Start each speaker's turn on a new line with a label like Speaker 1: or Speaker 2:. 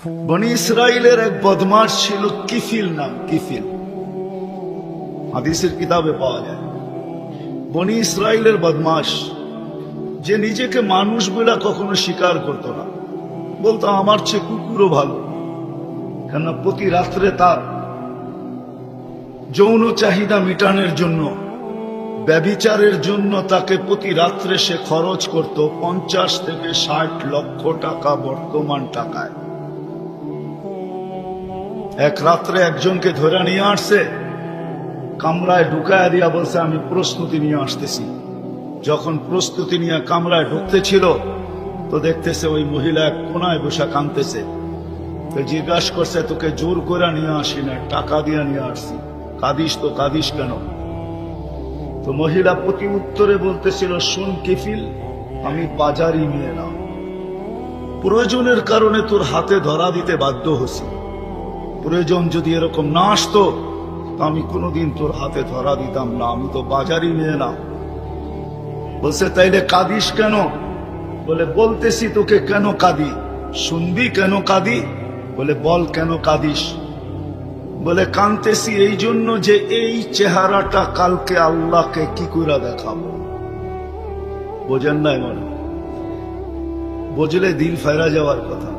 Speaker 1: বনি ইসরাইলের এক বদমাশ ছিল কিফিল নাম, কিফিল, হাদিসের কিতাবে পাওয়া যায়। বনি ইসরাইলের বদমাশ, যে নিজেকে মানুষ বলে কখনো স্বীকার করতো না, বলতো আমার চেয়ে কুকুরও ভালো। কেন? প্রতি রাত্রে তার যৌন চাহিদা মিটানোর জন্য, ব্যভিচারের জন্য তাকে প্রতি রাত্রে সে খরচ করত 50 থেকে 60 লক্ষ টাকা বর্তমান টাকায়। এক রাত্রে একজনকে ধরে নিয়ে আসছে, কামরায় ঢুকায় দিয়া বলছে আমি প্রস্তুতি নিয়ে আসতেছি। যখন প্রস্তুতি নিয়ে কামরায় ঢুকতেছিল তো দেখতেছে ওই মহিলা এক কোনায় বসে কাঁদতেছে। তো জিজ্ঞাসা করছে তোকে জোর করে নিয়ে আসি না, টাকা দিয়ে নিয়ে আসছি, কাঁদিস তো কাঁদিস কেন? তো মহিলা প্রতি উত্তরে বলতেছিল শুন কিফিল, আমি বাজারি নিয়ে না, প্রয়োজনের কারণে তোর হাতে ধরা দিতে বাধ্য হছি। প্রয়োজন যদি এরকম না আসতো তো আমি কোনোদিন তোর হাতে ধরা দিতাম না, আমি তো বাজারি নিয়ে না। বলছে তাইলে কাঁদিস কেন? বলে বলতেছি তোকে কেন কাঁদি, শুনবি কেন কাঁদি? বলে বল কেন কাঁদিস? বলে কাঁদতেছি এই জন্য যে এই চেহারাটা কালকে আল্লাহকে কি করে দেখাবো। বোঝেন নাই? মনে বুঝলে দিল ফেরা যাওয়ার কথা।